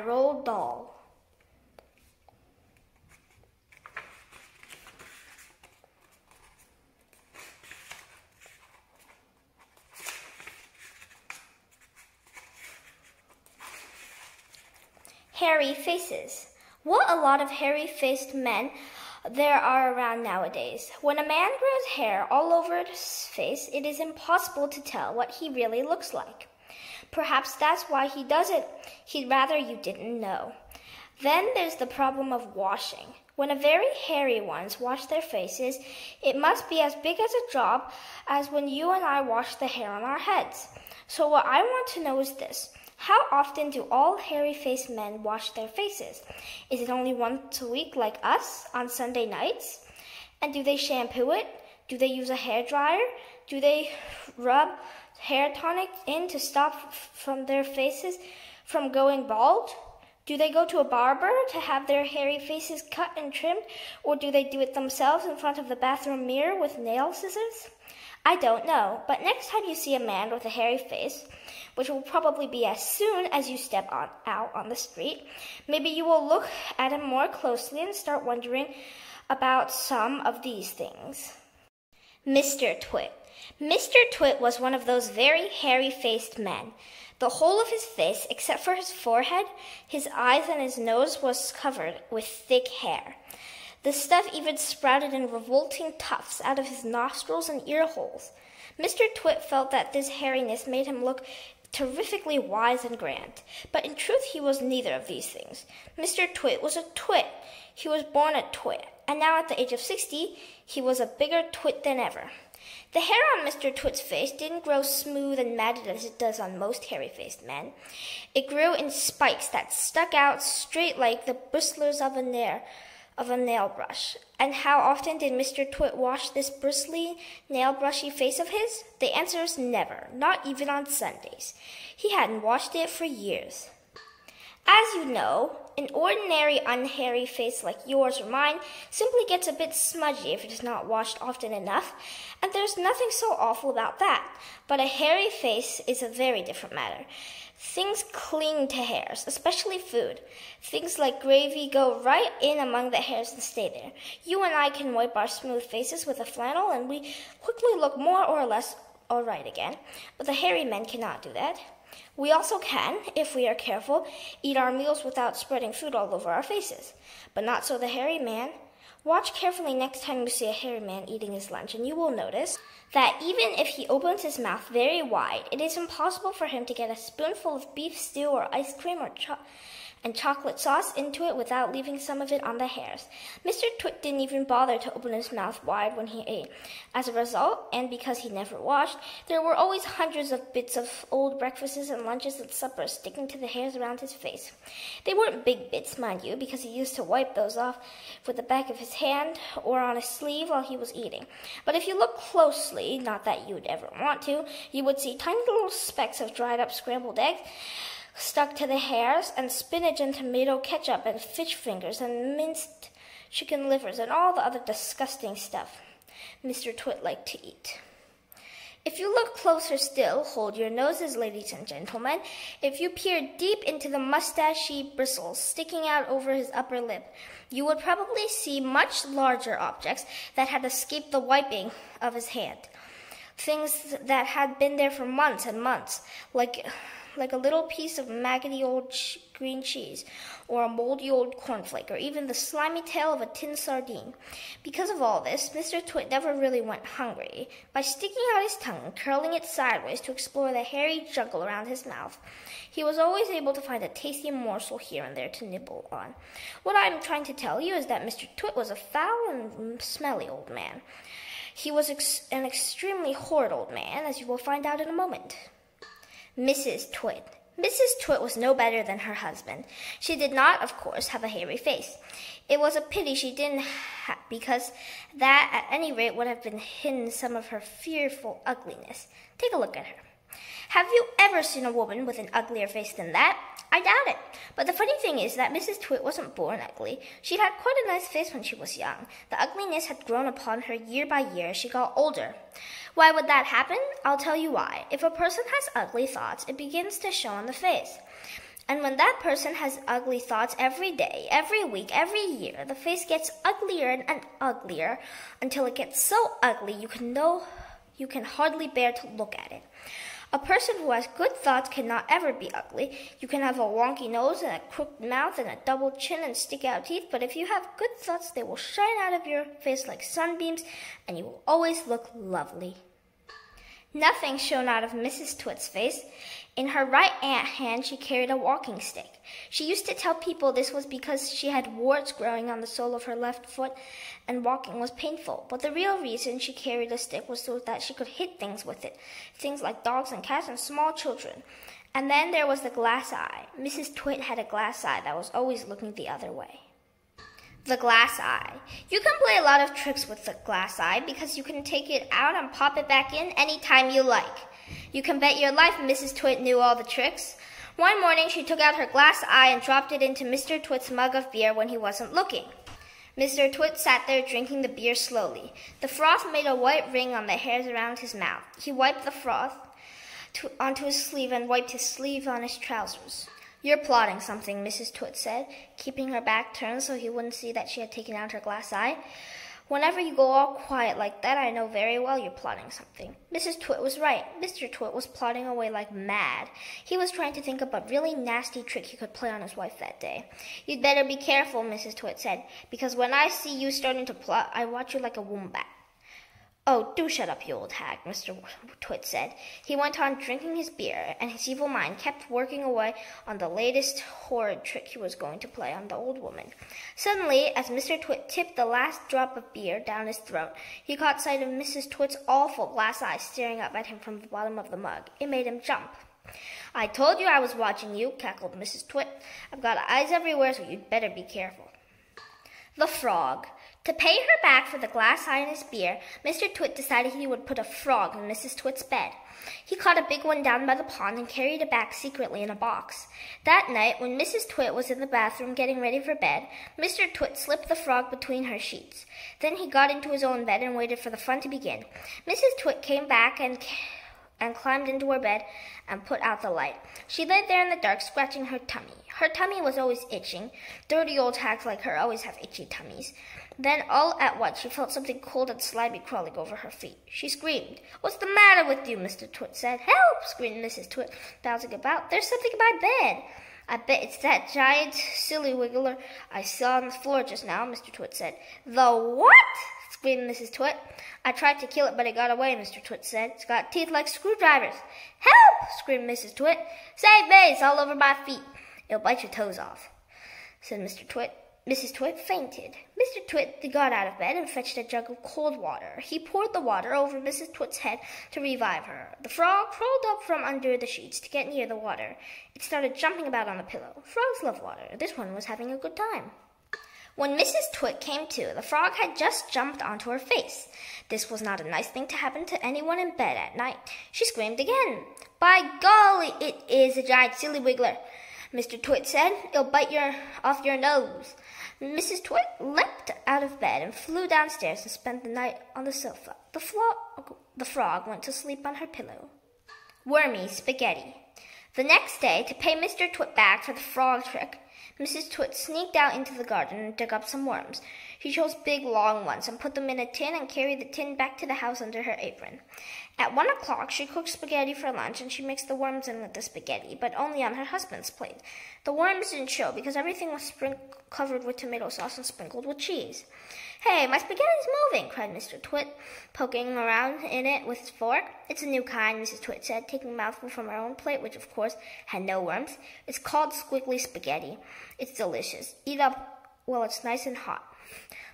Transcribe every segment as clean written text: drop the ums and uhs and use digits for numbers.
Roald Dahl. Hairy faces. What a lot of hairy-faced men there are around nowadays. When a man grows hair all over his face, it is impossible to tell what he really looks like. Perhaps that's why he does it. He'd rather you didn't know. Then there's the problem of washing. When a very hairy ones wash their faces, it must be as big as a job as when you and I wash the hair on our heads. So what I want to know is this. How often do all hairy-faced men wash their faces? Is it only once a week like us on Sunday nights? And do they shampoo it? Do they use a hairdryer? Do they rub hair tonic in to stop from their faces from going bald? Do they go to a barber to have their hairy faces cut and trimmed? Or do they do it themselves in front of the bathroom mirror with nail scissors? I don't know, but next time you see a man with a hairy face, which will probably be as soon as you step out on the street, maybe you will look at him more closely and start wondering about some of these things. Mr. Twit. Mr. Twit was one of those very hairy-faced men. The whole of his face, except for his forehead, his eyes, and his nose, was covered with thick hair. The stuff even sprouted in revolting tufts out of his nostrils and ear holes. Mr. Twit felt that this hairiness made him look terrifically wise and grand, but in truth he was neither of these things. Mr. Twit was a twit. He was born a twit, and now at the age of 60, he was a bigger twit than ever. The hair on Mr. Twit's face didn't grow smooth and matted as it does on most hairy-faced men. It grew in spikes that stuck out straight like the bristlers of a nail brush. And how often did Mr. Twit wash this bristly, nail-brushy face of his? The answer is never, not even on Sundays. He hadn't washed it for years. As you know, an ordinary unhairy face like yours or mine simply gets a bit smudgy if it is not washed often enough, and there's nothing so awful about that. But a hairy face is a very different matter. Things cling to hairs, especially food. Things like gravy go right in among the hairs and stay there. You and I can wipe our smooth faces with a flannel and we quickly look more or less all right again, but the hairy men cannot do that. We also can, if we are careful, eat our meals without spreading food all over our faces, but not so the hairy man. Watch carefully next time you see a hairy man eating his lunch, and you will notice that even if he opens his mouth very wide, it is impossible for him to get a spoonful of beef stew or ice cream or chocolate sauce into it without leaving some of it on the hairs. Mr. Twit didn't even bother to open his mouth wide when he ate. As a result, and because he never washed, there were always hundreds of bits of old breakfasts and lunches and suppers sticking to the hairs around his face. They weren't big bits, mind you, because he used to wipe those off with the back of his hand or on his sleeve while he was eating. But if you look closely, not that you'd ever want to, you would see tiny little specks of dried up scrambled eggs stuck to the hairs, and spinach and tomato ketchup and fish fingers and minced chicken livers and all the other disgusting stuff Mr. Twit liked to eat. If you look closer still, hold your noses, ladies and gentlemen. If you peer deep into the mustachy bristles sticking out over his upper lip, you would probably see much larger objects that had escaped the wiping of his hand. Things that had been there for months and months, like a little piece of maggoty old green cheese, or a moldy old cornflake, or even the slimy tail of a tin sardine. Because of all this, Mr. Twit never really went hungry. By sticking out his tongue and curling it sideways to explore the hairy jungle around his mouth, he was always able to find a tasty morsel here and there to nibble on. What I'm trying to tell you is that Mr. Twit was a foul and smelly old man. He was an extremely horrid old man, as you will find out in a moment. Mrs. Twit. Mrs. Twit was no better than her husband. She did not, of course, have a hairy face. It was a pity she didn't because that, at any rate, would have been hidden some of her fearful ugliness. Take a look at her. Have you ever seen a woman with an uglier face than that? I doubt it. But the funny thing is that Mrs. Twit wasn't born ugly. She'd had quite a nice face when she was young. The ugliness had grown upon her year by year as she got older. Why would that happen? I'll tell you why. If a person has ugly thoughts, it begins to show on the face. And when that person has ugly thoughts every day, every week, every year, the face gets uglier and uglier until it gets so ugly you can hardly bear to look at it. A person who has good thoughts cannot ever be ugly. You can have a wonky nose and a crooked mouth and a double chin and stick-out teeth, but if you have good thoughts, they will shine out of your face like sunbeams, and you will always look lovely. Nothing shone out of Mrs. Twit's face. In her right hand, she carried a walking stick. She used to tell people this was because she had warts growing on the sole of her left foot and walking was painful. But the real reason she carried a stick was so that she could hit things with it, things like dogs and cats and small children. And then there was the glass eye. Mrs. Twit had a glass eye that was always looking the other way. The glass eye. You can play a lot of tricks with the glass eye because you can take it out and pop it back in anytime you like. You can bet your life Mrs. Twit knew all the tricks. One morning she took out her glass eye and dropped it into Mr. Twit's mug of beer when he wasn't looking. Mr. Twit sat there drinking the beer slowly. The froth made a white ring on the hairs around his mouth. He wiped the froth onto his sleeve and wiped his sleeve on his trousers. "You're plotting something," Mrs. Twit said, keeping her back turned so he wouldn't see that she had taken out her glass eye. "Whenever you go all quiet like that, I know very well you're plotting something." Mrs. Twit was right. Mr. Twit was plotting away like mad. He was trying to think up a really nasty trick he could play on his wife that day. "You'd better be careful," Mrs. Twit said, "because when I see you starting to plot, I watch you like a wombat." "Oh, do shut up, you old hag," Mr. Twit said. He went on drinking his beer, and his evil mind kept working away on the latest horrid trick he was going to play on the old woman. Suddenly, as Mr. Twit tipped the last drop of beer down his throat, he caught sight of Mrs. Twit's awful glass eyes staring up at him from the bottom of the mug. It made him jump. "I told you I was watching you," cackled Mrs. Twit. "I've got eyes everywhere, so you'd better be careful." The frog. To pay her back for the glass eye and his beer, Mr. Twit decided he would put a frog in Mrs. Twit's bed. He caught a big one down by the pond and carried it back secretly in a box. That night, when Mrs. Twit was in the bathroom getting ready for bed, Mr. Twit slipped the frog between her sheets. Then he got into his own bed and waited for the fun to begin. Mrs. Twit came back and climbed into her bed and put out the light. She lay there in the dark, scratching her tummy. Her tummy was always itching. Dirty old hags like her always have itchy tummies. Then, all at once, she felt something cold and slimy crawling over her feet. She screamed. "What's the matter with you?" Mr. Twit said. "Help!" screamed Mrs. Twit, bouncing about. "There's something in my bed." "I bet it's that giant silly wiggler I saw on the floor just now," Mr. Twit said. "The what?" screamed Mrs. Twit. "I tried to kill it, but it got away," Mr. Twit said. "It's got teeth like screwdrivers." "Help!" screamed Mrs. Twit. "Save me! It's all over my feet." "It'll bite your toes off," said Mr. Twit. Mrs. Twit fainted. Mr. Twit got out of bed and fetched a jug of cold water. He poured the water over Mrs. Twit's head to revive her. The frog crawled up from under the sheets to get near the water. It started jumping about on the pillow. Frogs love water. This one was having a good time. When Mrs. Twit came to, the frog had just jumped onto her face. This was not a nice thing to happen to anyone in bed at night. She screamed again. "By golly, it is a giant silly wiggler," Mr. Twit said. "It'll bite off your nose." Mrs. Twit leapt out of bed and flew downstairs and spent the night on the sofa. The frog went to sleep on her pillow. Wormy spaghetti. The next day, to pay Mr. Twit back for the frog trick, Mrs. Twit sneaked out into the garden and dug up some worms. She chose big, long ones and put them in a tin and carried the tin back to the house under her apron. At 1 o'clock, she cooked spaghetti for lunch, and she mixed the worms in with the spaghetti, but only on her husband's plate. The worms didn't show because everything was covered with tomato sauce and sprinkled with cheese. "Hey, my spaghetti's moving," cried Mr. Twit, poking around in it with his fork. "It's a new kind," Mrs. Twit said, taking a mouthful from her own plate, which, of course, had no worms. "It's called squiggly spaghetti. It's delicious. Eat up while it's nice and hot."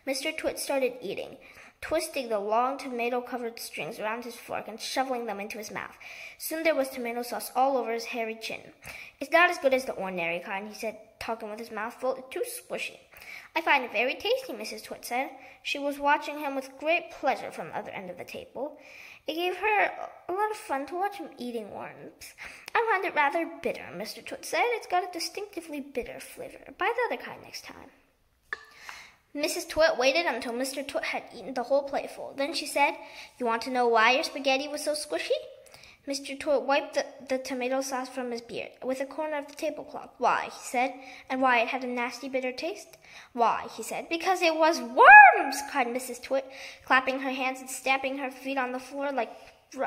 Mr. Twit started eating, twisting the long tomato-covered strings around his fork and shoveling them into his mouth. Soon there was tomato sauce all over his hairy chin. "It's not as good as the ordinary kind," he said, talking with his mouth full. "It's too squishy." "I find it very tasty," Mrs. Twit said. She was watching him with great pleasure from the other end of the table. It gave her a lot of fun to watch him eating worms. "I find it rather bitter," Mr. Twit said. "It's got a distinctively bitter flavor. Buy the other kind next time." Mrs. Twit waited until Mr. Twit had eaten the whole plateful. Then she said, "You want to know why your spaghetti was so squishy?" Mr. Twit wiped the tomato sauce from his beard with a corner of the tablecloth. "Why?" he said. "And why it had a nasty, bitter taste?" "Why," he said, "because it was worms!" cried Mrs. Twit, clapping her hands and stamping her feet on the floor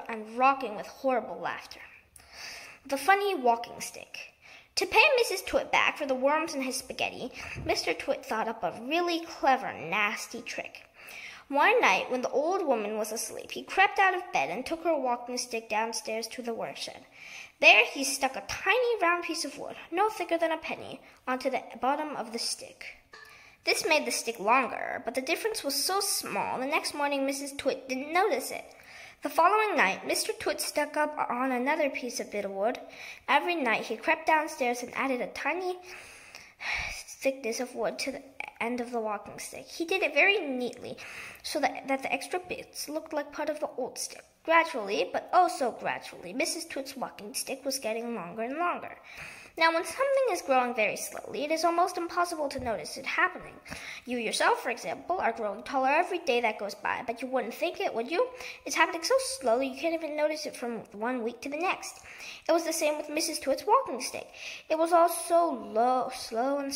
and rocking with horrible laughter. The funny walking stick. To pay Mrs. Twit back for the worms in his spaghetti, Mr. Twit thought up a really clever, nasty trick. One night, when the old woman was asleep, he crept out of bed and took her walking stick downstairs to the workshed. There he stuck a tiny round piece of wood, no thicker than a penny, onto the bottom of the stick. This made the stick longer, but the difference was so small, the next morning Mrs. Twit didn't notice it. The following night, Mr. Twit stuck up on another piece of bit of wood. Every night he crept downstairs and added a tiny thickness of wood to the end of the walking stick. He did it very neatly, so that the extra bits looked like part of the old stick. Gradually, but oh so gradually, Mrs. Twit's walking stick was getting longer and longer. Now, when something is growing very slowly, it is almost impossible to notice it happening. You yourself, for example, are growing taller every day that goes by, but you wouldn't think it, would you? It's happening so slowly you can't even notice it from one week to the next. It was the same with Mrs. Twit's walking stick. It was all so slow and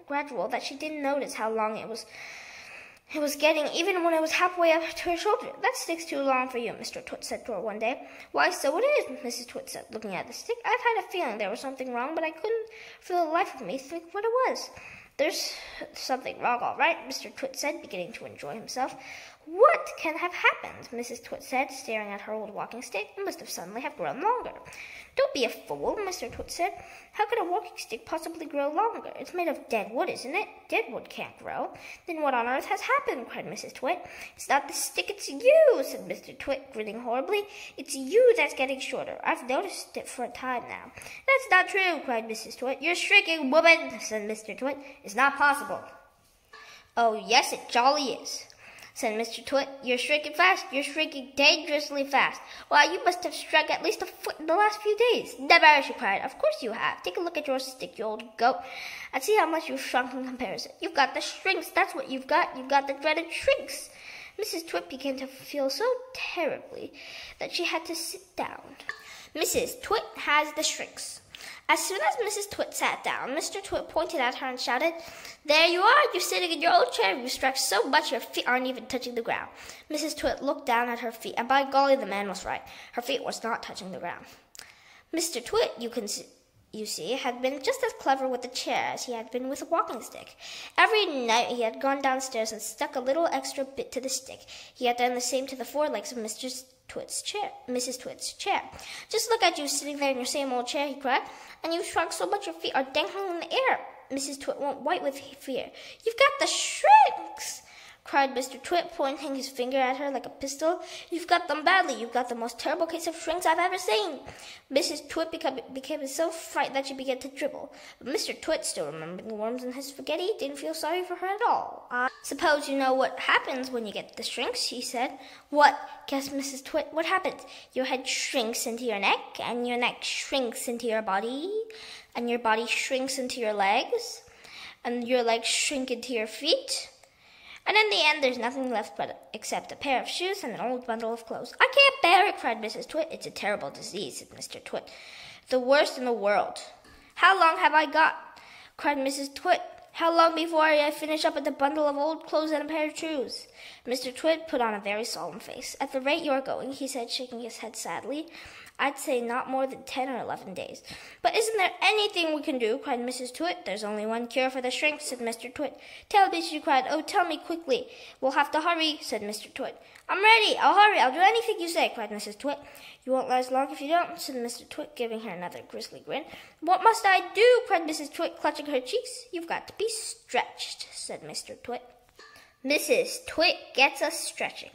gradual that she didn't notice how long it was getting, even when it was halfway up to her shoulder. "That stick's too long for you," Mr. Twit said to her one day. "Why, so it is," Mrs. Twit said, looking at the stick. "I've had a feeling there was something wrong, but I couldn't for the life of me think what it was." "There's something wrong, all right," Mr. Twit said, beginning to enjoy himself. "What can have happened?" Mrs. Twit said, staring at her old walking stick. "It must have suddenly have grown longer." "Don't be a fool," Mr. Twit said. "How could a walking stick possibly grow longer? It's made of dead wood, isn't it? Dead wood can't grow." "Then what on earth has happened?" cried Mrs. Twit. "It's not the stick, it's you," said Mr. Twit, grinning horribly. "It's you that's getting shorter. I've noticed it for a time now." "That's not true," cried Mrs. Twit. "You're shrinking, woman," said Mr. Twit. "It's not possible." "Oh, yes, it jolly is," said Mr. Twit. "You're shrinking fast. You're shrinking dangerously fast. Why, you must have shrunk at least a foot in the last few days." "Never," she cried. "Of course you have. Take a look at your stick, you old goat, and see how much you've shrunk in comparison. You've got the shrinks. That's what you've got. You've got the dreaded shrinks." Mrs. Twit began to feel so terribly that she had to sit down. Mrs. Twit has the shrinks. As soon as Mrs. Twit sat down, Mr. Twit pointed at her and shouted, "There you are! You're sitting in your old chair. You've stretched so much your feet aren't even touching the ground." Mrs. Twit looked down at her feet, and by golly, the man was right. Her feet was not touching the ground. Mr. Twit, you see, had been just as clever with the chair as he had been with a walking stick. Every night he had gone downstairs and stuck a little extra bit to the stick. He had done the same to the forelegs of Mrs. Twit's chair. "Just look at you sitting there in your same old chair," he cried, "and you've shrunk so much your feet are dangling in the air." Mrs. Twit went white with fear. "You've got the shrinks!" cried Mr. Twit, pointing his finger at her like a pistol. "You've got them badly. You've got the most terrible case of shrinks I've ever seen." Mrs. Twit became so frightened that she began to dribble. But Mr. Twit, still remembering the worms in his spaghetti, didn't feel sorry for her at all. "I suppose you know what happens when you get the shrinks," he said. "What?" gasped Mrs. Twit. "What happens? Your head shrinks into your neck, and your neck shrinks into your body, and your body shrinks into your legs, and your legs shrink into your feet. And in the end, there's nothing left except a pair of shoes and an old bundle of clothes." "I can't bear it," cried Mrs. Twit. "It's a terrible disease," said Mr. Twit. "The worst in the world." "How long have I got?" cried Mrs. Twit. "How long before I finish up with a bundle of old clothes and a pair of shoes?" Mr. Twit put on a very solemn face. "At the rate you're going," he said, shaking his head sadly, "I'd say not more than 10 or 11 days. "But isn't there anything we can do?" cried Mrs. Twit. "There's only one cure for the shrinks," said Mr. Twit. "Tell me," she cried. "Oh, tell me quickly." "We'll have to hurry," said Mr. Twit. "I'm ready. I'll hurry. I'll do anything you say," cried Mrs. Twit. "You won't last long if you don't," said Mr. Twit, giving her another grisly grin. "What must I do?" cried Mrs. Twit, clutching her cheeks. "You've got to be stretched," said Mr. Twit. Mrs. Twit gets us stretching.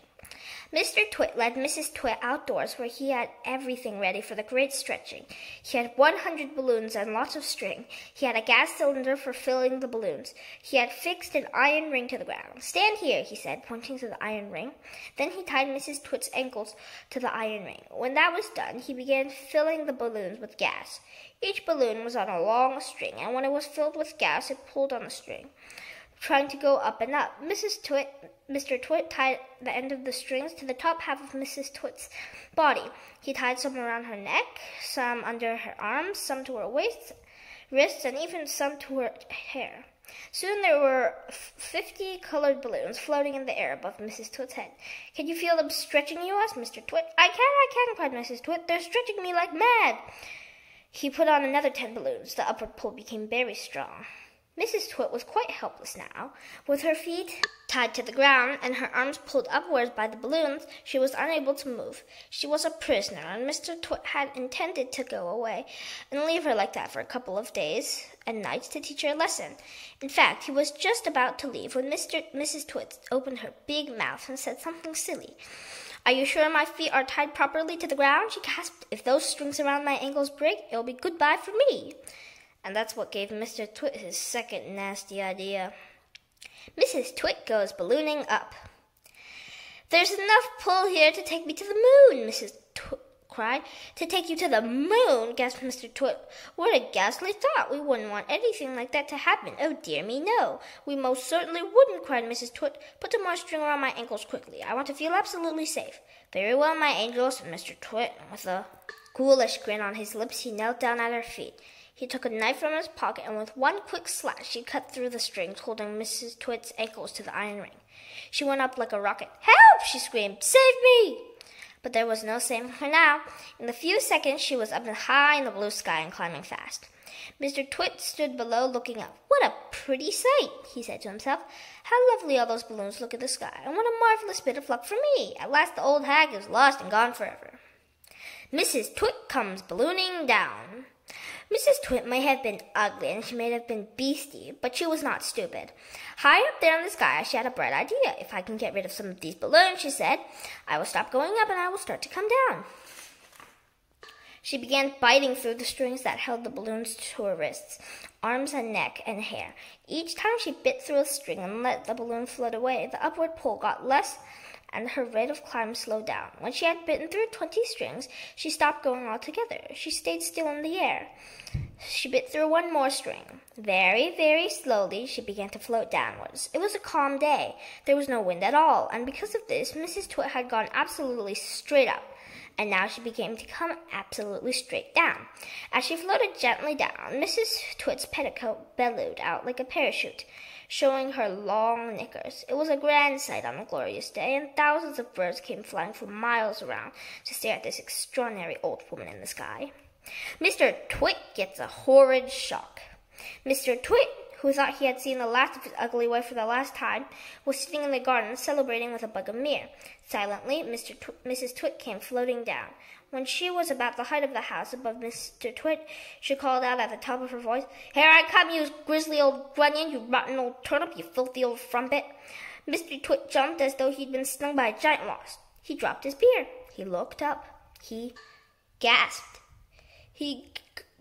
Mr. Twit led Mrs. Twit outdoors, where he had everything ready for the great stretching. He had 100 balloons and lots of string. He had a gas cylinder for filling the balloons. He had fixed an iron ring to the ground. "Stand here," he said, pointing to the iron ring. Then he tied Mrs. Twit's ankles to the iron ring. When that was done, he began filling the balloons with gas. Each balloon was on a long string, and when it was filled with gas, it pulled on the string. trying to go up and up. Mr. Twit tied the end of the strings to the top half of Mrs. Twit's body. He tied some around her neck, some under her arms, some to her waist, wrists, and even some to her hair. Soon there were 50 colored balloons floating in the air above Mrs. Twit's head. "Can you feel them stretching you?" asked Mr. Twit. I can, cried Mrs. Twit. "They're stretching me like mad." He put on another 10 balloons. The upward pull became very strong. Mrs. Twit was quite helpless now. With her feet tied to the ground and her arms pulled upwards by the balloons, she was unable to move. She was a prisoner, and Mr. Twit had intended to go away and leave her like that for a couple of days and nights to teach her a lesson. In fact, he was just about to leave when Mrs. Twit opened her big mouth and said something silly. "Are you sure my feet are tied properly to the ground?" she gasped. "If those strings around my ankles break, it will be goodbye for me." And that's what gave Mr. Twit his second nasty idea. Mrs. Twit goes ballooning up. "There's enough pull here to take me to the moon," Mrs. Twit cried. "To take you to the moon?" gasped Mr. Twit. "What a ghastly thought! We wouldn't want anything like that to happen. Oh, dear me, no. We most certainly wouldn't," cried Mrs. Twit. "Put some more string around my ankles quickly. I want to feel absolutely safe." "Very well, my angel," said Mr. Twit. With a ghoulish grin on his lips, he knelt down at her feet. He took a knife from his pocket, and with one quick slash, he cut through the strings holding Mrs. Twit's ankles to the iron ring. She went up like a rocket. "Help!" she screamed. "Save me!" But there was no saving her now. In a few seconds, she was up high in the blue sky and climbing fast. Mr. Twit stood below looking up. "What a pretty sight," he said to himself. "How lovely all those balloons look in the sky, and what a marvelous bit of luck for me. At last the old hag is lost and gone forever." Mrs. Twit comes ballooning down. Mrs. Twit may have been ugly and she may have been beastly, but she was not stupid. High up there in the sky, she had a bright idea. "If I can get rid of some of these balloons," she said, "I will stop going up and I will start to come down." She began biting through the strings that held the balloons to her wrists, arms, and neck and hair. Each time she bit through a string and let the balloon float away, the upward pull got less and her rate of climb slowed down. When she had bitten through 20 strings, she stopped going altogether. She stayed still in the air. She bit through one more string. Very, very slowly, she began to float downwards. It was a calm day. There was no wind at all, and because of this, Mrs. Twit had gone absolutely straight up, and now she began to come absolutely straight down. As she floated gently down, Mrs. Twit's petticoat bellowed out like a parachute, showing her long knickers. It was a grand sight on a glorious day, and thousands of birds came flying for miles around to stare at this extraordinary old woman in the sky. Mr. Twit gets a horrid shock. Mr. Twit, who thought he had seen the last of his ugly wife for the last time, was sitting in the garden celebrating with a bug of myrrh. Silently, Mrs. Twit came floating down. When she was about the height of the house above Mr. Twit, she called out at the top of her voice, "Here I come, you grisly old grunion, you rotten old turnip, you filthy old frumpet." Mr. Twit jumped as though he'd been stung by a giant wasp. He dropped his beard. He looked up. He gasped. He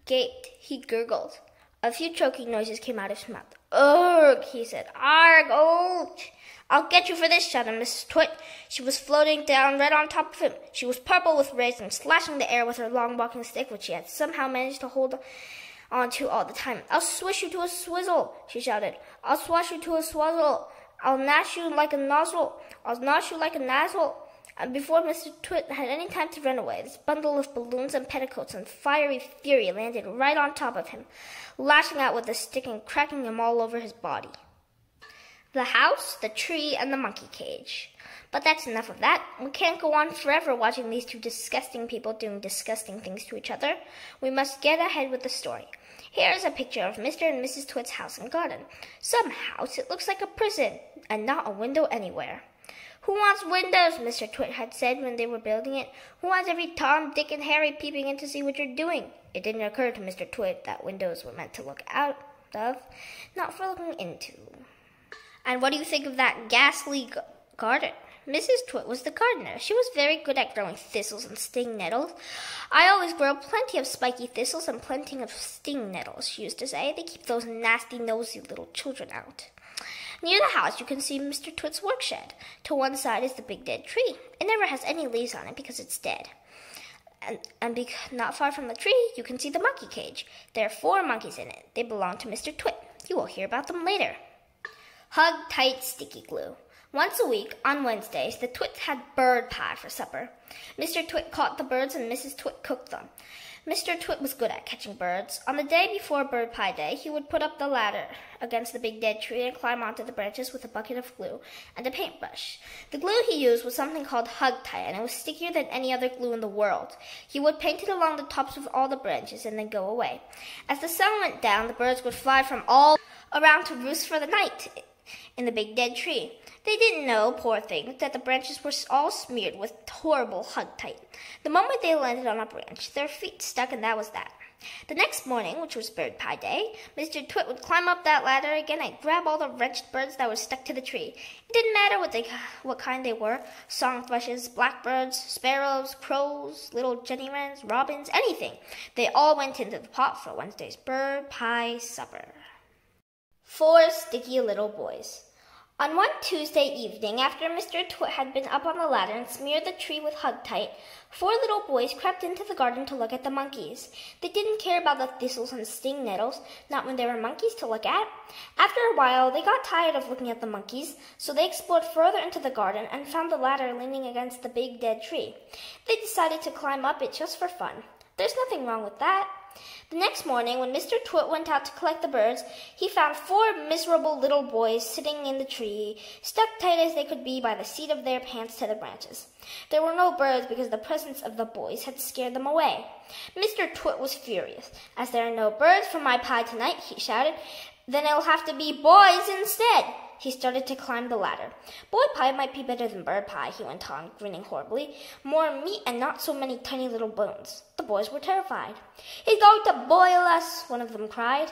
gaped. He gurgled. A few choking noises came out of his mouth. "Ugh," he said. "Arg, ouch! I'll get you for this," shouted Mrs. Twit. She was floating down right on top of him. She was purple with rage and slashing the air with her long walking stick, which she had somehow managed to hold on to all the time. "I'll swish you to a swizzle," she shouted. "I'll swash you to a swazzle. I'll gnash you like a nozzle. I'll gnash you like a nazzle." And before Mr. Twit had any time to run away, this bundle of balloons and petticoats in fiery fury landed right on top of him, lashing out with the stick and cracking him all over his body. The house, the tree, and the monkey cage. But that's enough of that. We can't go on forever watching these two disgusting people doing disgusting things to each other. We must get ahead with the story. Here is a picture of Mr. and Mrs. Twit's house and garden. Some house, it looks like a prison, and not a window anywhere. "Who wants windows?" Mr. Twit had said when they were building it. "Who wants every Tom, Dick, and Harry peeping in to see what you're doing?" It didn't occur to Mr. Twit that windows were meant to look out of, not for looking into. And what do you think of that ghastly garden? Mrs. Twit was the gardener. She was very good at growing thistles and sting nettles. "I always grow plenty of spiky thistles and plenty of sting nettles," she used to say. "They keep those nasty, nosy little children out." Near the house, you can see Mr. Twit's workshed. To one side is the big dead tree. It never has any leaves on it because it's dead. And not far from the tree, you can see the monkey cage. There are 4 monkeys in it. They belong to Mr. Twit. You will hear about them later. Hug tight sticky glue. Once a week, on Wednesdays, the Twits had bird pie for supper. Mr. Twit caught the birds and Mrs. Twit cooked them. Mr. Twit was good at catching birds. On the day before Bird Pie Day, he would put up the ladder against the big dead tree and climb onto the branches with a bucket of glue and a paintbrush. The glue he used was something called Hug Tie, and it was stickier than any other glue in the world. He would paint it along the tops of all the branches and then go away. As the sun went down, the birds would fly from all around to roost for the night in the big dead tree. They didn't know, poor things, that the branches were all smeared with horrible Hug Tight. The moment they landed on a branch, their feet stuck, and that was that. The next morning, which was Bird Pie Day, Mr. Twit would climb up that ladder again and grab all the wretched birds that were stuck to the tree. It didn't matter what kind they were, song thrushes, blackbirds, sparrows, crows, little jenny wrens, robins, anything. They all went into the pot for Wednesday's Bird Pie supper. 4 sticky little boys. On one Tuesday evening, after Mr. Twit had been up on the ladder and smeared the tree with Hug Tight, 4 little boys crept into the garden to look at the monkeys. They didn't care about the thistles and sting nettles, not when there were monkeys to look at. After a while, they got tired of looking at the monkeys, so they explored further into the garden and found the ladder leaning against the big dead tree. They decided to climb up it just for fun. There's nothing wrong with that. The next morning, when Mr. Twit went out to collect the birds, he found 4 miserable little boys sitting in the tree, stuck tight as they could be by the seat of their pants to the branches. There were no birds because the presence of the boys had scared them away. Mr. Twit was furious. "As there are no birds for my pie tonight," he shouted, "then it'll have to be boys instead." He started to climb the ladder. "Boy pie might be better than bird pie," he went on, grinning horribly. "More meat and not so many tiny little bones." The boys were terrified. "He's going to boil us," one of them cried.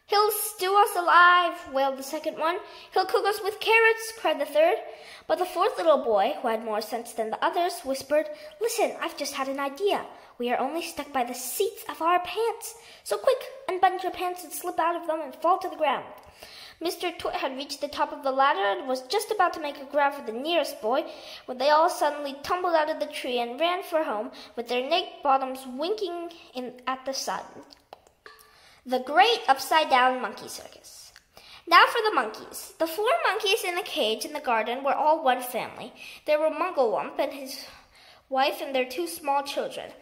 "He'll stew us alive," wailed the second one. "He'll cook us with carrots," cried the third. But the fourth little boy, who had more sense than the others, whispered, "Listen, I've just had an idea. We are only stuck by the seats of our pants. So quick, unbutton your pants and slip out of them and fall to the ground." Mr. Twit had reached the top of the ladder and was just about to make a grab for the nearest boy when they all suddenly tumbled out of the tree and ran for home with their naked bottoms winking at the sun. The Great Upside-Down Monkey Circus. Now for the monkeys. The 4 monkeys in the cage in the garden were all one family. There were Munglewump and his wife and their 2 small children.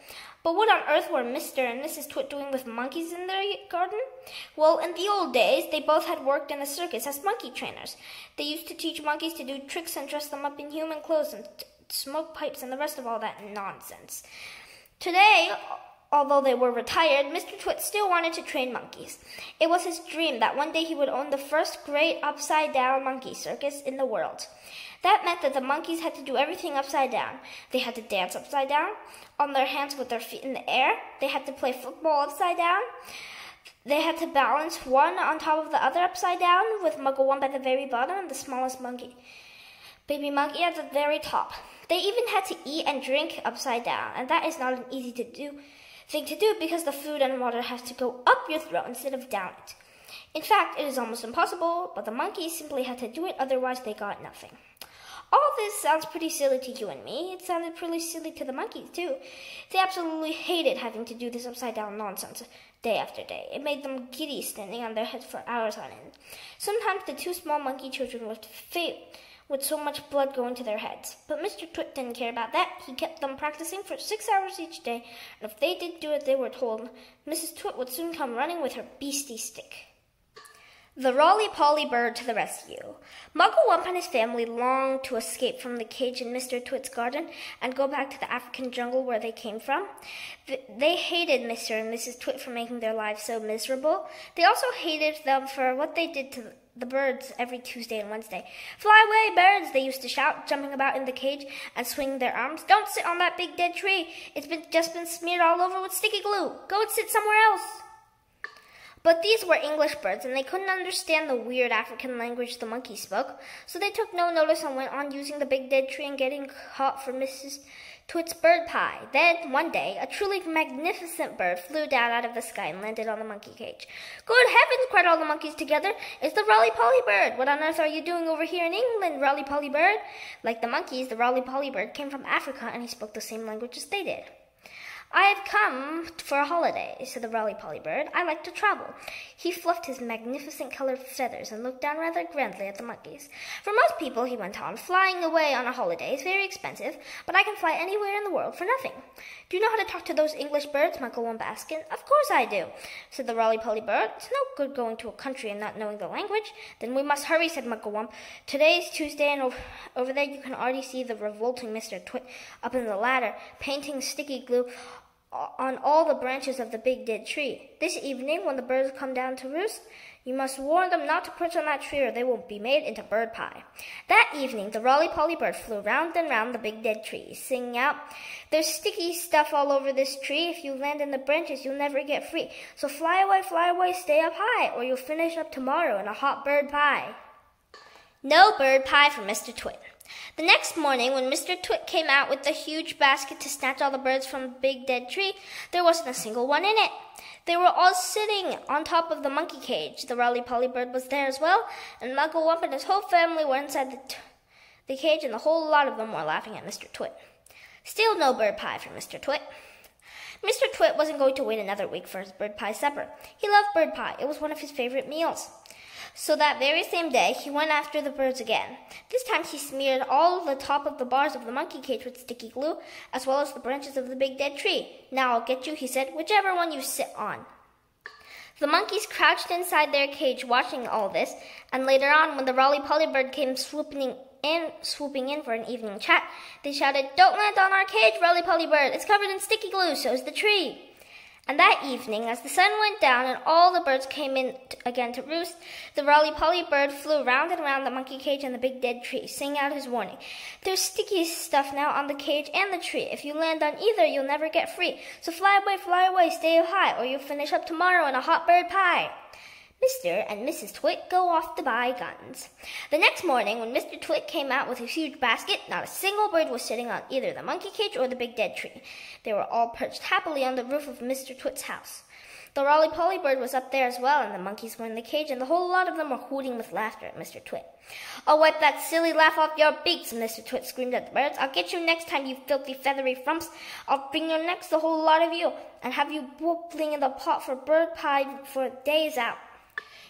But what on earth were Mr. and Mrs. Twit doing with monkeys in their garden? Well, in the old days, they both had worked in a circus as monkey trainers. They used to teach monkeys to do tricks and dress them up in human clothes and smoke pipes and the rest of all that nonsense. Today, although they were retired, Mr. Twit still wanted to train monkeys. It was his dream that one day he would own the first great upside-down monkey circus in the world. That meant that the monkeys had to do everything upside down. They had to dance upside down, on their hands with their feet in the air. They had to play football upside down. They had to balance one on top of the other upside down, with Mugglewump at the very bottom and the smallest baby monkey at the very top. They even had to eat and drink upside down, and that is not an easy thing to do because the food and water has to go up your throat instead of down it. In fact, it is almost impossible, but the monkeys simply had to do it, otherwise they got nothing. All this sounds pretty silly to you and me. It sounded pretty silly to the monkeys, too. They absolutely hated having to do this upside-down nonsense day after day. It made them giddy standing on their heads for hours on end. Sometimes the 2 small monkey children would faint with so much blood going to their heads. But Mr. Twit didn't care about that. He kept them practicing for 6 hours each day, and if they did do what they were told, Mrs. Twit would soon come running with her beastly stick. The Roly-Poly Bird to the rescue. Mugglewump and his family longed to escape from the cage in Mr. Twit's garden and go back to the African jungle where they came from. They hated Mr. and Mrs. Twit for making their lives so miserable. They also hated them for what they did to the birds every Tuesday and Wednesday. "Fly away, birds," they used to shout, jumping about in the cage and swinging their arms. "Don't sit on that big dead tree. It's just been smeared all over with sticky glue. Go and sit somewhere else." But these were English birds, and they couldn't understand the weird African language the monkeys spoke, so they took no notice and went on using the big dead tree and getting caught for Mrs. Twit's bird pie. Then, one day, a truly magnificent bird flew down out of the sky and landed on the monkey cage. "Good heavens!" cried all the monkeys together. "It's the Roly-Poly Bird! What on earth are you doing over here in England, Roly-Poly Bird?" Like the monkeys, the Roly-Poly Bird came from Africa, and he spoke the same language as they did. "I have come for a holiday," said the roly-poly bird. "I like to travel." He fluffed his magnificent colored feathers and looked down rather grandly at the monkeys. "For most people," he went on, "flying away on a holiday is very expensive, but I can fly anywhere in the world for nothing." "Do you know how to talk to those English birds?" Uncle Wump asked. "Of course I do," said the roly-poly bird. "It's no good going to a country and not knowing the language." "Then we must hurry," said Uncle Wump. "Today's Tuesday, and over there you can already see the revolting Mr. Twit up in the ladder, painting sticky glue on all the branches of the big dead tree. This evening, when the birds come down to roost, you must warn them not to perch on that tree or they will be made into bird pie." That evening, the roly-poly bird flew round and round the big dead tree, singing out, "There's sticky stuff all over this tree. If you land in the branches, you'll never get free. So fly away, stay up high, or you'll finish up tomorrow in a hot bird pie." No bird pie for Mr. Twit. The next morning, when Mr. Twit came out with the huge basket to snatch all the birds from the big dead tree, there wasn't a single one in it. They were all sitting on top of the monkey cage. The roly-poly bird was there as well, and Uncle Wump and his whole family were inside the cage, and the whole lot of them were laughing at Mr. Twit. Still no bird pie for Mr. Twit. Mr. Twit wasn't going to wait another week for his bird pie supper. He loved bird pie. It was one of his favorite meals. So that very same day, he went after the birds again. This time he smeared all the top of the bars of the monkey cage with sticky glue, as well as the branches of the big dead tree. "Now I'll get you," he said, "whichever one you sit on." The monkeys crouched inside their cage watching all this, and later on, when the roly-poly bird came swooping in for an evening chat, they shouted, "Don't land on our cage, roly-poly bird. It's covered in sticky glue, so's the tree." And that evening, as the sun went down and all the birds came in again to roost, the roly-poly bird flew round and round the monkey cage and the big dead tree, singing out his warning. "There's sticky stuff now on the cage and the tree. If you land on either, you'll never get free. So fly away, stay high, or you'll finish up tomorrow in a hot bird pie." Mr. and Mrs. Twit go off to buy guns. The next morning, when Mr. Twit came out with his huge basket, not a single bird was sitting on either the monkey cage or the big dead tree. They were all perched happily on the roof of Mr. Twit's house. The roly-poly bird was up there as well, and the monkeys were in the cage, and the whole lot of them were hooting with laughter at Mr. Twit. "I'll wipe that silly laugh off your beaks," Mr. Twit screamed at the birds. "I'll get you next time, you filthy feathery frumps. I'll bring your necks, the whole lot of you, and have you bubbling in the pot for bird pie for days out."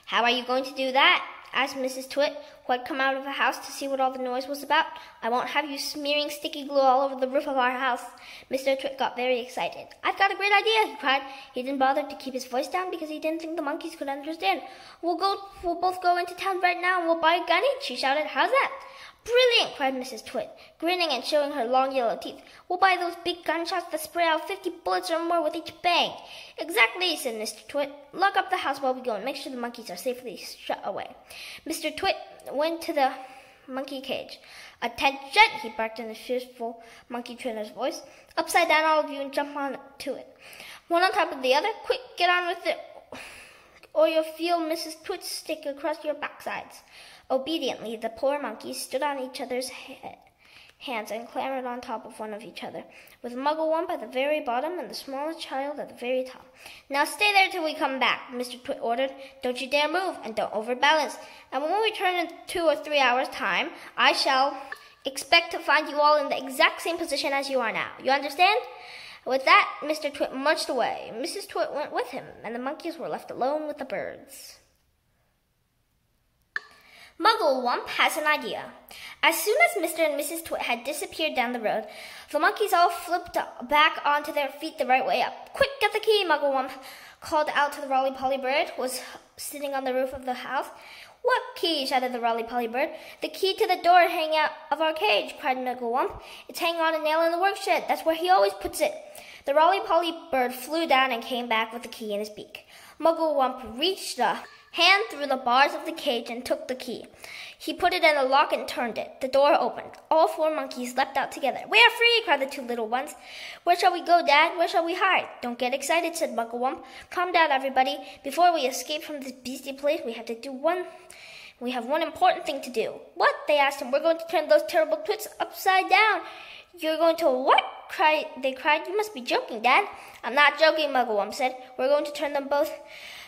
"How are you going to do that?" asked Mrs. Twit, who had come out of the house to see what all the noise was about. "I won't have you smearing sticky glue all over the roof of our house." Mr. Twit got very excited. "I've got a great idea," he cried. He didn't bother to keep his voice down because he didn't think the monkeys could understand. We'll both go into town right now and we'll buy a gun each," she shouted. "How's that?" "Brilliant!" cried Mrs. Twit, grinning and showing her long yellow teeth. "We'll buy those big gunshots that spray out 50 bullets or more with each bang." "Exactly," said Mr. Twit. "Lock up the house while we go and make sure the monkeys are safely shut away." Mr. Twit went to the monkey cage. "Attention!" he barked in a fearful monkey trainer's voice. "Upside down, all of you, and jump on to it. One on top of the other. Quick, get on with it, or you'll feel Mrs. Twit's stick across your backsides." Obediently, the poor monkeys stood on each other's hands and clambered on top of one of each other, with Muggle Wump at the very bottom and the smallest child at the very top. "Now stay there till we come back," Mr. Twit ordered. "Don't you dare move, and don't overbalance. And when we return in 2 or 3 hours' time, I shall expect to find you all in the exact same position as you are now. You understand?" With that, Mr. Twit marched away. Mrs. Twit went with him, and the monkeys were left alone with the birds. Muggle Wump has an idea. As soon as Mr. and Mrs. Twit had disappeared down the road, the monkeys all flipped back onto their feet the right way up. "Quick, get the key," Muggle Wump called out to the roly-poly bird, who was sitting on the roof of the house. "What key?" shouted the roly-poly bird. "The key to the door hanging out of our cage," cried Muggle Wump. "It's hanging on a nail in the workshed. That's where he always puts it." The roly-poly bird flew down and came back with the key in his beak. Muggle Wump reached a hand through the bars of the cage and took the key. He put it in the lock and turned it. The door opened. All 4 monkeys leapt out together. "We are free!" cried the 2 little ones. "Where shall we go, Dad? Where shall we hide?" "Don't get excited," said Muggle Wump. "Calm down, everybody. Before we escape from this beastly place, we have one important thing to do." "What?" they asked him. "We're going to turn those terrible twits upside down." "You're going to what?" they cried. "You must be joking, Dad." "I'm not joking," Muggle Wump said. "We're going to turn them both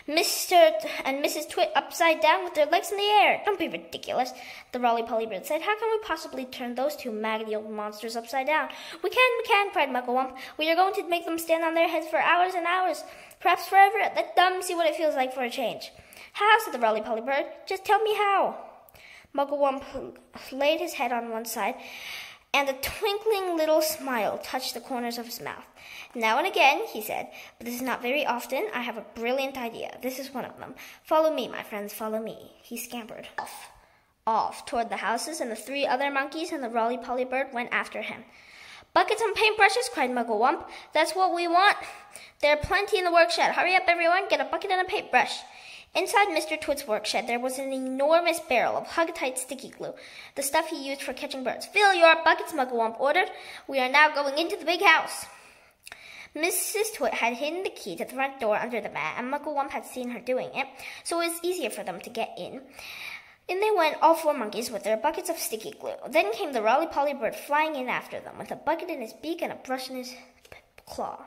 Mr. and Mrs. Twit upside down with their legs in the air. Don't be ridiculous, the Roly-Poly Bird said. How can we possibly turn those two maggoty old monsters upside down? We can, cried Muggle-Wump. We are going to make them stand on their heads for hours and hours, perhaps forever. Let them see what it feels like for a change. How, said the Roly-Poly Bird. Just tell me how. Muggle-Wump laid his head on one side, and a twinkling little smile touched the corners of his mouth. Now and again, he said, but this is not very often. I have a brilliant idea. This is one of them. Follow me, my friends, follow me. He scampered off toward the houses, and the three other monkeys and the Roly-Poly Bird went after him. Buckets and paintbrushes, cried Muggle-Wump. That's what we want. There are plenty in the workshed. Hurry up, everyone. Get a bucket and a paintbrush. Inside Mr. Twit's workshed, there was an enormous barrel of Hug-A-Tight sticky glue, the stuff he used for catching birds. Fill your buckets, Muggle-Wump ordered. We are now going into the big house. Mrs. Twit had hidden the key to the front door under the mat, and Muggle-Wump had seen her doing it, so it was easier for them to get in. In they went, all four monkeys, with their buckets of sticky glue. Then came the Roly-Poly Bird flying in after them, with a bucket in his beak and a brush in his claw.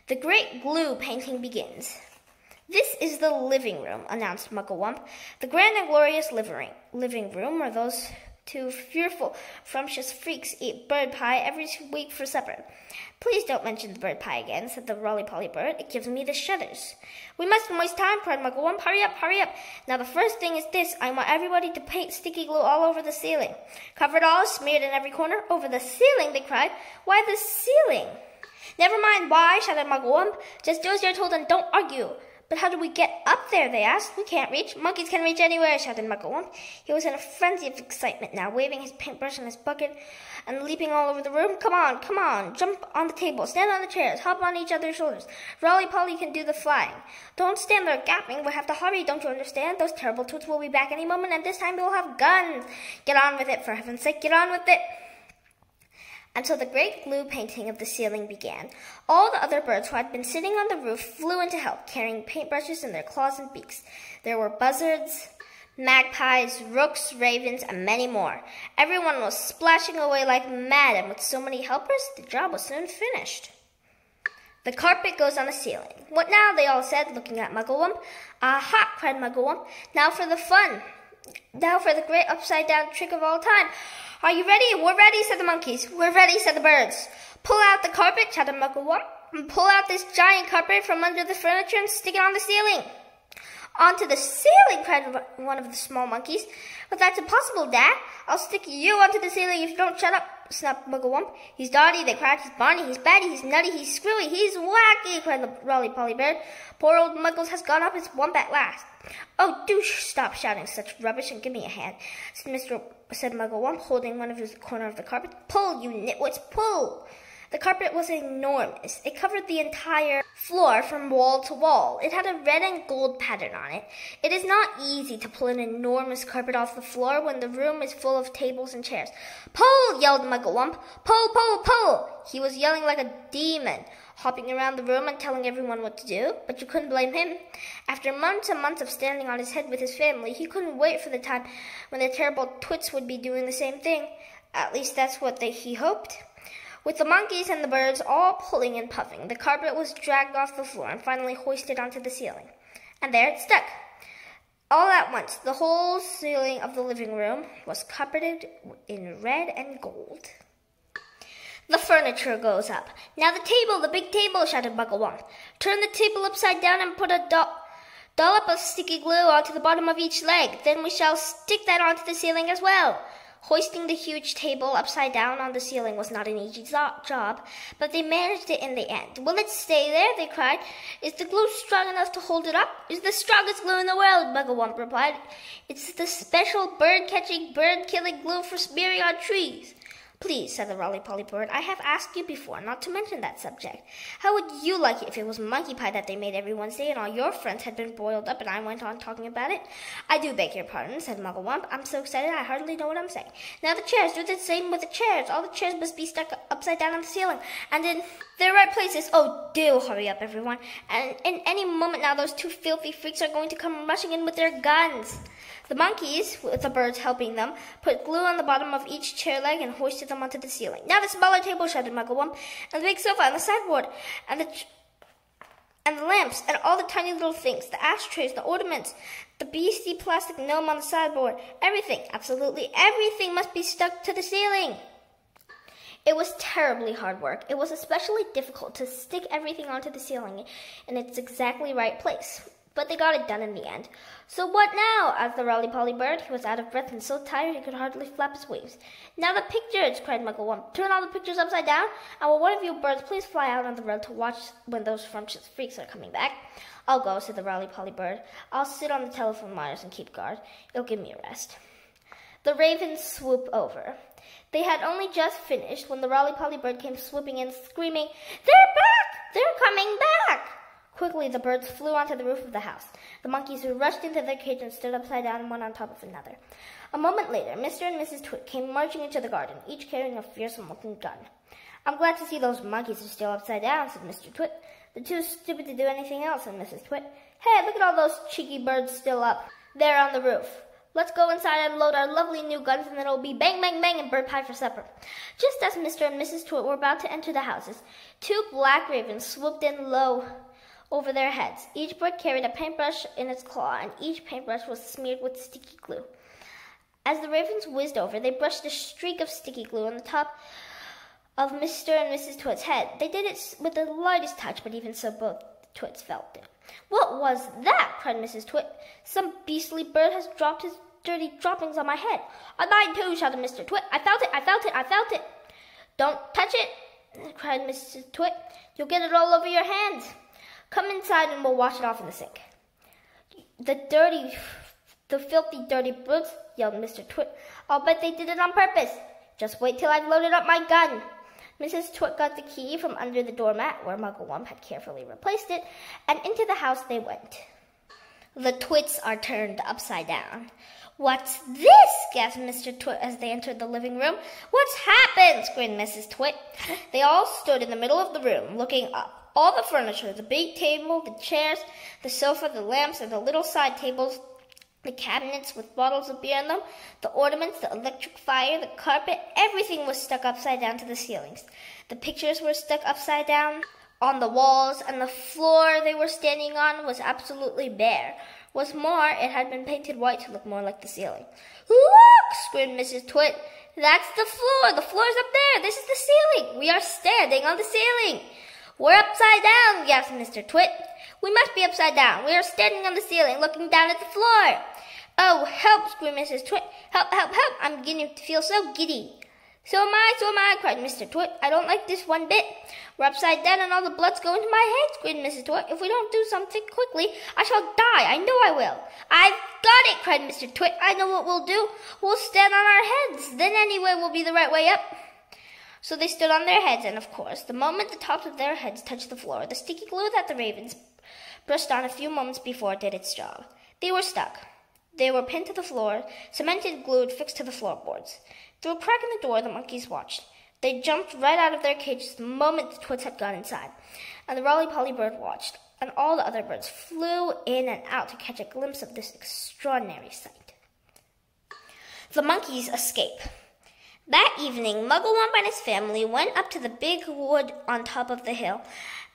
The great glue painting begins. This is the living room, announced Muggle-Wump. The grand and glorious living room where those two fearful, frumptious freaks eat bird pie every week for supper. Please don't mention the bird pie again, said the Roly-Poly Bird. It gives me the shudders. We mustn't waste time, cried Muggle-Wump. Hurry up, hurry up. Now the first thing is this. I want everybody to paint sticky glue all over the ceiling. Cover it all, smeared in every corner. Over the ceiling, they cried. Why the ceiling? Never mind why, shouted Muggle-Wump. Just do as you're told and don't argue. But how do we get up there, they asked. We can't reach. Monkeys can reach anywhere, shouted Muggle-Wump. He was in a frenzy of excitement now, waving his paintbrush and his bucket and leaping all over the room. Come on, jump on the table, stand on the chairs, hop on each other's shoulders. Roly-Poly can do the flying. Don't stand there gapping, we'll have to hurry, don't you understand? Those terrible Twits will be back any moment, and this time we'll have guns. Get on with it, for heaven's sake, get on with it. And so the great glue painting of the ceiling began. All the other birds who had been sitting on the roof flew in to help, carrying paintbrushes in their claws and beaks. There were buzzards, magpies, rooks, ravens, and many more. Everyone was splashing away like mad, and with so many helpers, the job was soon finished. The carpet goes on the ceiling. What now, they all said, looking at Muggle-Wump. Aha, cried Muggle-Wump. Now for the fun. Now for the great upside-down trick of all time. Are you ready? We're ready, said the monkeys. We're ready, said the birds. Pull out the carpet, shouted Muggle-Wump. Pull out this giant carpet from under the furniture and stick it on the ceiling. Onto the ceiling, cried one of the small monkeys. But that's impossible, Dad. I'll stick you onto the ceiling if you don't shut up, snapped Muggle-Wump. He's dotty, they cried. He's bonny, he's batty, he's nutty, he's screwy, he's wacky, cried the Roly-Poly Bird. Poor old Muggles has gone up his wump at last. Oh, do stop shouting such rubbish and give me a hand, said Muggle-Wump, holding one of his corner of the carpet. Pull, you nitwits, pull! The carpet was enormous. It covered the entire floor from wall to wall. It had a red and gold pattern on it. It is not easy to pull an enormous carpet off the floor when the room is full of tables and chairs. Pull, yelled Muggle-Wump. Pull, pull, pull! He was yelling like a demon, hopping around the room and telling everyone what to do, but you couldn't blame him. After months and months of standing on his head with his family, he couldn't wait for the time when the terrible Twits would be doing the same thing. At least that's what he hoped. With the monkeys and the birds all pulling and puffing, the carpet was dragged off the floor and finally hoisted onto the ceiling. And there it stuck. All at once, the whole ceiling of the living room was carpeted in red and gold. The furniture goes up. Now the table, the big table, shouted Muggle-Wump. Turn the table upside down and put a dollop of sticky glue onto the bottom of each leg. Then we shall stick that onto the ceiling as well. Hoisting the huge table upside down on the ceiling was not an easy job, but they managed it in the end. Will it stay there? They cried. Is the glue strong enough to hold it up? It's the strongest glue in the world, Muggle-Wump replied. It's the special bird-catching, bird-killing glue for smearing on trees. Please, said the Roly-Poly Bird, I have asked you before not to mention that subject. How would you like it if it was monkey pie that they made every Wednesday and all your friends had been boiled up and I went on talking about it? I do beg your pardon, said Muggle-Wump. I'm so excited I hardly know what I'm saying. Now the chairs, do the same with the chairs. All the chairs must be stuck upside down on the ceiling and in their right places. Oh, do hurry up, everyone. And in any moment now, those two filthy freaks are going to come rushing in with their guns. The monkeys, with the birds helping them, put glue on the bottom of each chair leg and hoisted them onto the ceiling. Now the smaller table, shouted Muggle-Wump, and the big sofa and the sideboard, and And the lamps, and all the tiny little things, the ashtrays, the ornaments, the beastly plastic gnome on the sideboard, everything, absolutely everything must be stuck to the ceiling. It was terribly hard work. It was especially difficult to stick everything onto the ceiling in its exactly right place. But they got it done in the end. "So what now?" asked the roly-poly bird. He was out of breath and so tired he could hardly flap his wings. "Now the pictures!" cried Muggle-Wump. "Turn all the pictures upside down, and will one of you birds please fly out on the road to watch when those scrumptious freaks are coming back?" "I'll go," said the roly-poly bird. "I'll sit on the telephone wires and keep guard. It'll give me a rest." The ravens swooped over. They had only just finished when the roly-poly bird came swooping in, screaming, "They're back! They're coming back!" Quickly, the birds flew onto the roof of the house. The monkeys rushed into their cage and stood upside down, one on top of another. A moment later, Mr. and Mrs. Twit came marching into the garden, each carrying a fearsome-looking gun. "I'm glad to see those monkeys are still upside down," said Mr. Twit. "They're too stupid to do anything else," said Mrs. Twit. "Hey, look at all those cheeky birds still up there on the roof. Let's go inside and load our lovely new guns, and then it'll be bang, bang, bang, and bird pie for supper." Just as Mr. and Mrs. Twit were about to enter the houses, 2 black ravens swooped in low over their heads. Each bird carried a paintbrush in its claw, and each paintbrush was smeared with sticky glue. As the ravens whizzed over, they brushed a streak of sticky glue on the top of Mr. and Mrs. Twit's head. They did it with the lightest touch, but even so, both Twits felt it. "What was that?" cried Mrs. Twit. "Some beastly bird has dropped his dirty droppings on my head." "On mine too," shouted Mr. Twit. "I felt it, I felt it, I felt it." "Don't touch it," cried Mrs. Twit. "You'll get it all over your hands. Come inside and we'll wash it off in the sink." The filthy, dirty brutes," yelled Mr. Twit. "I'll bet they did it on purpose. Just wait till I've loaded up my gun." Mrs. Twit got the key from under the doormat, where Muggle-Wump had carefully replaced it, and into the house they went. The Twits are turned upside down. "What's this?" gasped Mr. Twit as they entered the living room. "What's happened?" screamed Mrs. Twit. They all stood in the middle of the room, looking up. All the furniture, the big table, the chairs, the sofa, the lamps, and the little side tables, the cabinets with bottles of beer in them, the ornaments, the electric fire, the carpet, everything was stuck upside down to the ceilings. The pictures were stuck upside down on the walls, and the floor they were standing on was absolutely bare. What's more, it had been painted white to look more like the ceiling. "Look!" screamed Mrs. Twit. "That's the floor! The floor's up there! This is the ceiling! We are standing on the ceiling!" "We're upside down!" gasped Mr. Twit. "We must be upside down. We are standing on the ceiling, looking down at the floor." "Oh, help!" screamed Mrs. Twit. "Help, help, help! I'm beginning to feel so giddy." So am I, cried Mr. Twit. "I don't like this one bit. We're upside down and all the blood's going to my head," screamed Mrs. Twit. "If we don't do something quickly, I shall die. I know I will." "I've got it," cried Mr. Twit. "I know what we'll do. We'll stand on our heads. Then anyway will be the right way up." So they stood on their heads, and of course, the moment the tops of their heads touched the floor, the sticky glue that the ravens brushed on a few moments before did its job. They were stuck. They were pinned to the floor, cemented, glued, fixed to the floorboards. Through a crack in the door, the monkeys watched. They jumped right out of their cages the moment the Twits had gone inside, and the roly-poly bird watched, and all the other birds flew in and out to catch a glimpse of this extraordinary sight. The monkeys escape. That evening, Muggle-Wump and his family went up to the big wood on top of the hill,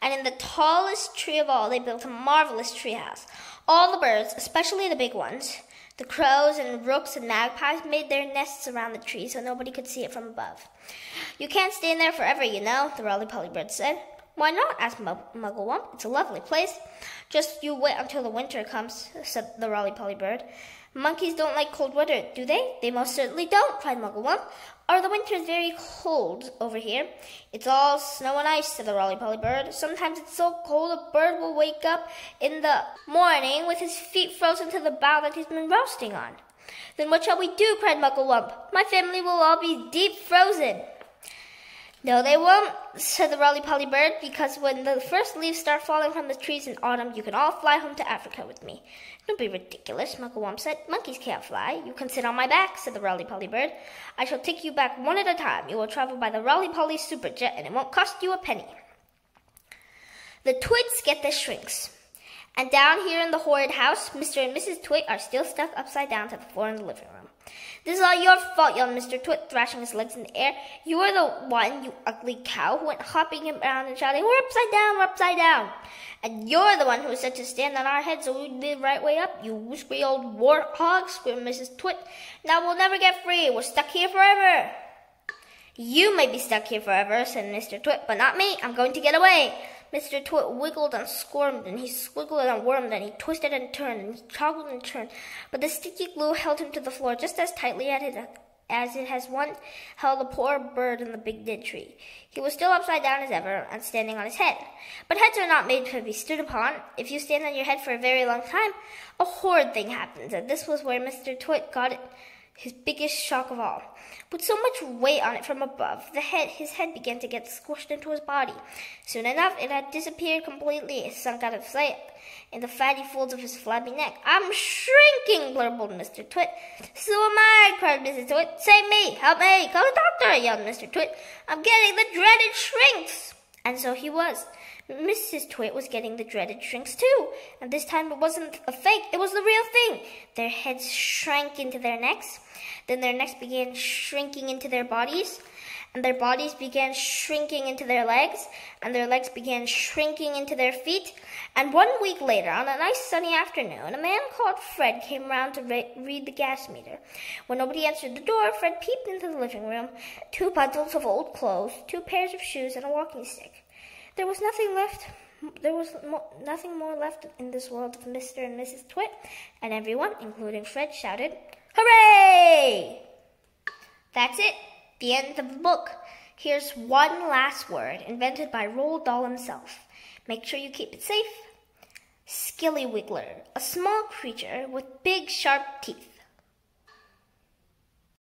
and in the tallest tree of all, they built a marvelous treehouse. All the birds, especially the big ones, the crows and rooks and magpies, made their nests around the tree so nobody could see it from above. "You can't stay in there forever, you know," the roly-poly bird said. "Why not?" asked Muggle-Wump. "It's a lovely place." "Just you wait until the winter comes," said the roly-poly bird. "Monkeys don't like cold weather, do they?" "They most certainly don't," cried Muggle-Wump. "Are the winters very cold over here?" "It's all snow and ice," said the roly-poly bird. "Sometimes it's so cold a bird will wake up in the morning with his feet frozen to the bough that he's been roasting on." "Then what shall we do?" cried Muggle-Wump. "My family will all be deep frozen." "No, they won't," said the roly-poly bird, "because when the first leaves start falling from the trees in autumn, you can all fly home to Africa with me." "Don't be ridiculous," Muggle-Wump said. "Monkeys can't fly." "You can sit on my back," said the roly-poly bird. "I shall take you back one at a time. You will travel by the roly-poly superjet, and it won't cost you a penny." The Twits get the shrinks. And down here in the horrid house, Mr. and Mrs. Twit are still stuck upside down to the floor in the living room. This is all your fault, yelled Mr. Twit, thrashing his legs in the air. You are the one, you ugly cow, who went hopping around and shouting, we're upside down, we're upside down. And you're the one who was said to stand on our heads so we did the right way up, you whiskery old warthog, screamed Mrs. Twit. Now we'll never get free, we're stuck here forever. You may be stuck here forever, said Mr. Twit, but not me, I'm going to get away. Mr. Twit wiggled and squirmed, and he squiggled and wormed, and he twisted and turned, and he toggled and turned, but the sticky glue held him to the floor just as tightly as it has once held a poor bird in the big dead tree. He was still upside down as ever, and standing on his head. But heads are not made to be stood upon. If you stand on your head for a very long time, a horrid thing happens, and this was where Mr. Twit got it. His biggest shock of all. With so much weight on it from above, his head began to get squished into his body. Soon enough, it had disappeared completely. It sunk out of sight in the fatty folds of his flabby neck. I'm shrinking, blurbled Mr. Twit. So am I, cried Mrs. Twit. Save me, help me, call a doctor, yelled Mr. Twit. I'm getting the dreaded shrinks. And so he was. Mrs. Twit was getting the dreaded shrinks too, and this time it wasn't a fake, it was the real thing. Their heads shrank into their necks, then their necks began shrinking into their bodies, and their bodies began shrinking into their legs, and their legs began shrinking into their feet. And 1 week later, on a nice sunny afternoon, a man called Fred came round to read the gas meter. When nobody answered the door, Fred peeped into the living room, 2 bundles of old clothes, 2 pairs of shoes, and a walking stick. There was nothing more left in this world of Mr. and Mrs. Twit, and everyone, including Fred, shouted, Hooray! That's it, the end of the book. Here's one last word, invented by Roald Dahl himself. Make sure you keep it safe. Skillywiggler, a small creature with big, sharp teeth.